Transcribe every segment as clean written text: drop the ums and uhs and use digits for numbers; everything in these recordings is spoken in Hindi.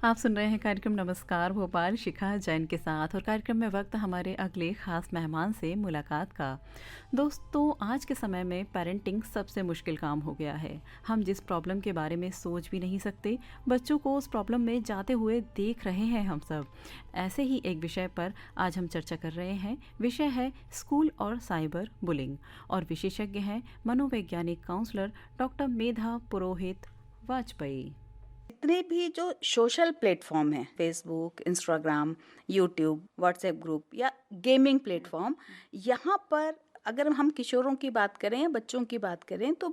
आप सुन रहे हैं कार्यक्रम नमस्कार भोपाल शिखा जैन के साथ और कार्यक्रम में वक्त हमारे अगले खास मेहमान से मुलाकात का। दोस्तों, आज के समय में पेरेंटिंग सबसे मुश्किल काम हो गया है। हम जिस प्रॉब्लम के बारे में सोच भी नहीं सकते, बच्चों को उस प्रॉब्लम में जाते हुए देख रहे हैं हम सब। ऐसे ही एक विषय पर आज हम चर्चा कर रहे हैं। विषय है स्कूल और साइबर बुलिंग और विशेषज्ञ हैं मनोवैज्ञानिक काउंसलर डॉक्टर मेधा पुरोहित वाजपेयी। जितने भी जो सोशल प्लेटफॉर्म हैं, Facebook, Instagram, YouTube, WhatsApp group या गेमिंग प्लेटफॉर्म, यहाँ पर अगर हम किशोरों की बात करें या बच्चों की बात करें तो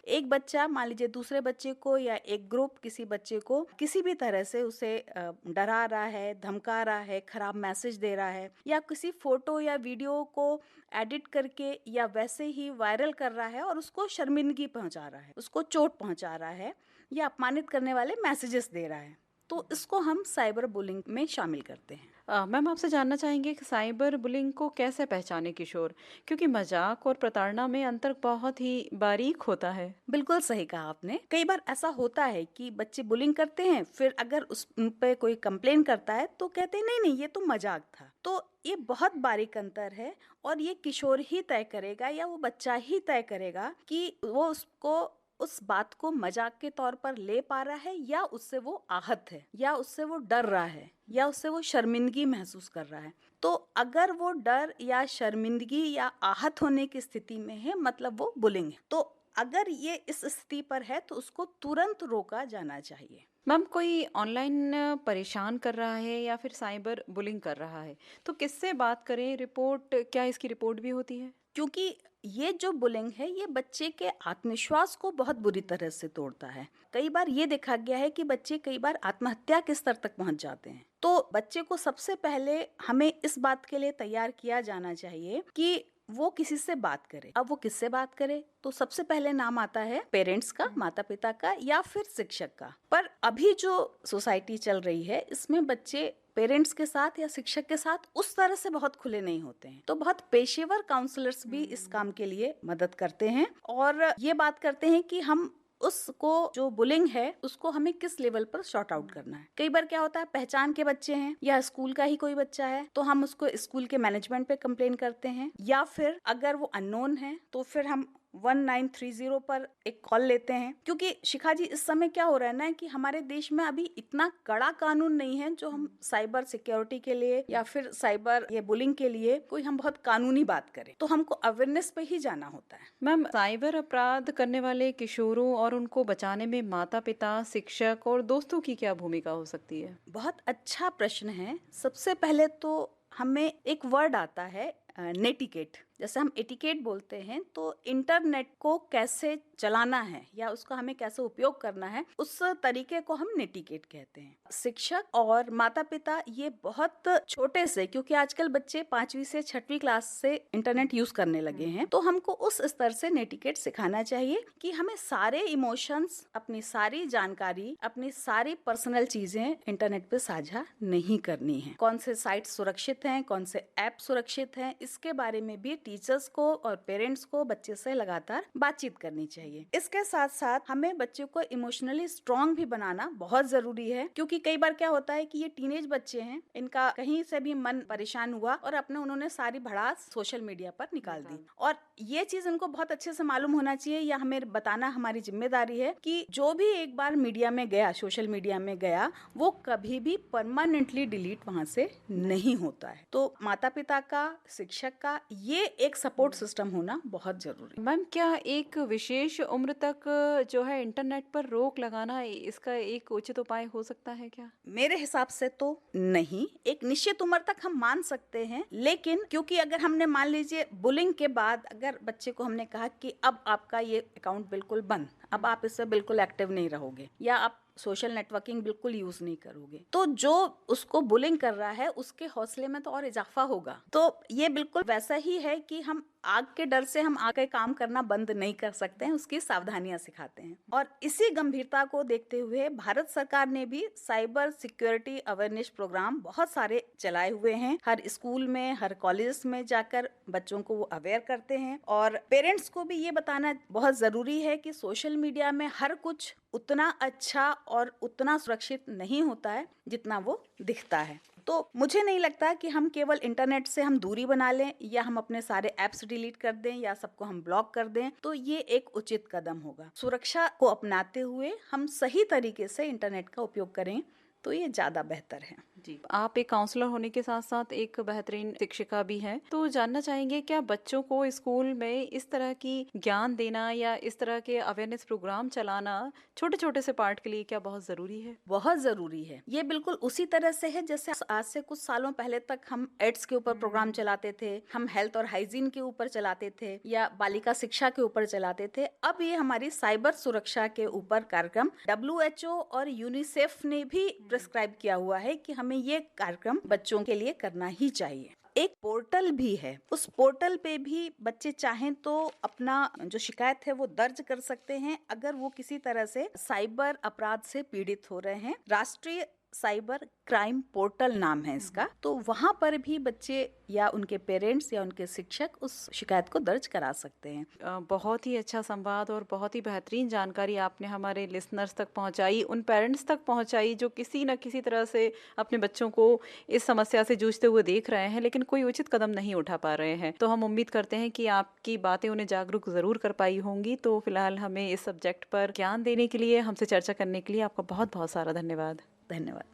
एक बच्चा मान लीजिए दूसरे बच्चे को या एक ग्रुप किसी बच्चे को किसी भी तरह से उसे डरा रहा है, धमका रहा है, खराब मैसेज दे रहा है या किसी फोटो या वीडियो को एडिट करके या वैसे ही वायरल कर रहा है और उसको शर्मिंदगी पहुंचा रहा है, उसको चोट पहुंचा रहा है या अपमानित करने वाले मैसेजेस दे रहा है, तो इसको हम साइबर बुलिंग में शामिल करते हैं। मैम, आपसे जानना चाहेंगे कि साइबर बुलिंग को कैसे पहचाने किशोर, क्योंकि मजाक और प्रताड़ना में अंतर बहुत ही बारीक होता है। बिल्कुल सही कहा आपने। कई बार ऐसा होता है कि बच्चे बुलिंग करते हैं, फिर अगर उन पे कोई कंप्लेन करता है तो कहते हैं नहीं नहीं ये तो मजाक था। तो ये बहुत बारीक अंतर है और ये किशोर ही तय करेगा या वो बच्चा ही तय करेगा कि वो उसको उस बात को मजाक के तौर पर ले पा रहा है या उससे वो आहत है या उससे वो डर रहा है या उससे वो शर्मिंदगी महसूस कर रहा है। तो अगर वो डर या शर्मिंदगी या आहत होने की स्थिति में है, मतलब वो बुलिंग है। तो अगर ये इस स्थिति पर है तो उसको तुरंत रोका जाना चाहिए। मैम, कोई ऑनलाइन परेशान कर रहा है या फिर साइबर बुलिंग कर रहा है तो किससे बात करें? क्या इसकी रिपोर्ट भी होती है? क्योंकि ये जो बुलिंग है ये बच्चे के आत्मविश्वास को बहुत बुरी तरह से तोड़ता है। कई बार ये देखा गया है कि बच्चे कई बार आत्महत्या के स्तर तक पहुंच जाते हैं। तो बच्चे को सबसे पहले हमें इस बात के लिए तैयार किया जाना चाहिए कि वो किसी से बात करे। अब वो किससे बात करे तो सबसे पहले नाम आता है पेरेंट्स का, माता पिता का या फिर शिक्षक का। पर अभी जो सोसाइटी चल रही है इसमें बच्चे पेरेंट्स के साथ या शिक्षक के साथ उस तरह से बहुत खुले नहीं होते हैं। तो बहुत पेशेवर काउंसलर्स भी इस काम के लिए मदद करते हैं और ये बात करते हैं कि हम उसको जो बुलिंग है उसको हमें किस लेवल पर सॉर्ट आउट करना है। कई बार क्या होता है, पहचान के बच्चे हैं या स्कूल का ही कोई बच्चा है तो हम उसको स्कूल के मैनेजमेंट पे कंप्लेन करते हैं, या फिर अगर वो अननोन है तो फिर हम 1930 पर एक कॉल लेते हैं। क्योंकि शिखा जी, इस समय क्या हो रहा है ना कि हमारे देश में अभी इतना कड़ा कानून नहीं है जो हम साइबर सिक्योरिटी के लिए या फिर साइबर ये बुलिंग के लिए कोई हम बहुत कानूनी बात करें, तो हमको अवेयरनेस पे ही जाना होता है। मैम, साइबर अपराध करने वाले किशोरों और उनको बचाने में माता पिता, शिक्षक और दोस्तों की क्या भूमिका हो सकती है? बहुत अच्छा प्रश्न है। सबसे पहले तो हमें एक वर्ड आता है नेटिकेट। जैसे हम एटिकेट बोलते हैं तो इंटरनेट को कैसे चलाना है या उसका हमें कैसे उपयोग करना है, उस तरीके को हम नेटिकेट कहते हैं। शिक्षक और माता पिता ये बहुत छोटे से, क्योंकि आजकल बच्चे 5वीं से 6वीं क्लास से इंटरनेट यूज करने लगे हैं, तो हमको उस स्तर से नेटिकेट सिखाना चाहिए कि हमें सारे इमोशंस, अपनी सारी जानकारी, अपनी सारी पर्सनल चीजें इंटरनेट पे साझा नहीं करनी है। कौन से साइट सुरक्षित हैं, कौन से ऐप सुरक्षित हैं, इसके बारे में भी टीचर्स को और पेरेंट्स को बच्चे से लगातार बातचीत करनी चाहिए। इसके साथ साथ हमें बच्चे को इमोशनली स्ट्रांग भी बनाना बहुत जरूरी है। क्योंकि कई बार क्या होता है कि ये टीनेज बच्चे हैं, इनका कहीं से भी मन परेशान हुआ और उन्होंने सारी भड़ास सोशल मीडिया पर निकाल दी। और ये चीज उनको बहुत अच्छे से मालूम होना चाहिए या हमें बताना हमारी जिम्मेदारी है कि जो भी एक बार मीडिया में गया, सोशल मीडिया में गया, वो कभी भी परमानेंटली डिलीट वहां से नहीं होता है। तो माता पिता का, शिक्षक का ये एक सपोर्ट सिस्टम होना बहुत जरूरी। मैम, क्या एक विशेष उम्र तक जो है इंटरनेट पर रोक लगाना इसका एक उचित उपाय हो सकता है क्या? मेरे हिसाब से तो नहीं। एक निश्चित उम्र तक हम मान सकते हैं, लेकिन क्योंकि अगर हमने मान लीजिए बुलिंग के बाद अगर बच्चे को हमने कहा कि अब आपका ये अकाउंट बिल्कुल बंद, अब आप इससे बिल्कुल एक्टिव नहीं रहोगे या आप सोशल नेटवर्किंग बिल्कुल यूज नहीं करोगे, तो जो उसको बुलिंग कर रहा है उसके हौसले में तो और इजाफा होगा। तो ये बिल्कुल वैसा ही है कि हम आग के डर से हम आग के काम करना बंद नहीं कर सकते हैं, उसकी सावधानियां सिखाते हैं। और इसी गंभीरता को देखते हुए भारत सरकार ने भी साइबर सिक्योरिटी अवेयरनेस प्रोग्राम बहुत सारे चलाए हुए हैं। हर स्कूल में, हर कॉलेज में जाकर बच्चों को वो अवेयर करते हैं और पेरेंट्स को भी ये बताना बहुत जरूरी है कि सोशल मीडिया में हर कुछ उतना अच्छा और उतना सुरक्षित नहीं होता है जितना वो दिखता है। तो मुझे नहीं लगता कि हम केवल इंटरनेट से हम दूरी बना लें या हम अपने सारे ऐप्स डिलीट कर दें या सबको हम ब्लॉक कर दें, तो ये एक उचित कदम होगा। सुरक्षा को अपनाते हुए हम सही तरीके से इंटरनेट का उपयोग करें तो ये ज़्यादा बेहतर है। जी, आप एक काउंसलर होने के साथ साथ एक बेहतरीन शिक्षिका भी हैं, तो जानना चाहेंगे क्या बच्चों को स्कूल में इस तरह की ज्ञान देना या इस तरह के अवेयरनेस प्रोग्राम चलाना छोटे छोटे से पार्ट के लिए क्या बहुत ज़रूरी है? बहुत ज़रूरी है। ये बिल्कुल उसी तरह से है जैसे आज से कुछ सालों पहले तक हम एड्स के ऊपर प्रोग्राम चलाते थे, हम हेल्थ और हाइजीन के ऊपर चलाते थे या बालिका शिक्षा के ऊपर चलाते थे। अब ये हमारी साइबर सुरक्षा के ऊपर कार्यक्रम WHO और यूनिसेफ ने भी प्रिस्क्राइब किया हुआ है कि हमें ये कार्यक्रम बच्चों के लिए करना ही चाहिए। एक पोर्टल भी है, उस पोर्टल पे भी बच्चे चाहें तो अपना जो शिकायत है वो दर्ज कर सकते हैं अगर वो किसी तरह से साइबर अपराध से पीड़ित हो रहे हैं। राष्ट्रीय साइबर क्राइम पोर्टल नाम है इसका, तो वहाँ पर भी बच्चे या उनके पेरेंट्स या उनके शिक्षक उस शिकायत को दर्ज करा सकते हैं। बहुत ही अच्छा संवाद और बहुत ही बेहतरीन जानकारी आपने हमारे लिसनर्स तक पहुंचाई, उन पेरेंट्स तक पहुंचाई जो किसी न किसी तरह से अपने बच्चों को इस समस्या से जूझते हुए देख रहे हैं लेकिन कोई उचित कदम नहीं उठा पा रहे हैं। तो हम उम्मीद करते हैं कि आपकी बातें उन्हें जागरूक ज़रूर कर पाई होंगी। तो फिलहाल हमें इस सब्जेक्ट पर ज्ञान देने के लिए, हमसे चर्चा करने के लिए आपका बहुत बहुत सारा धन्यवाद। धन्यवाद।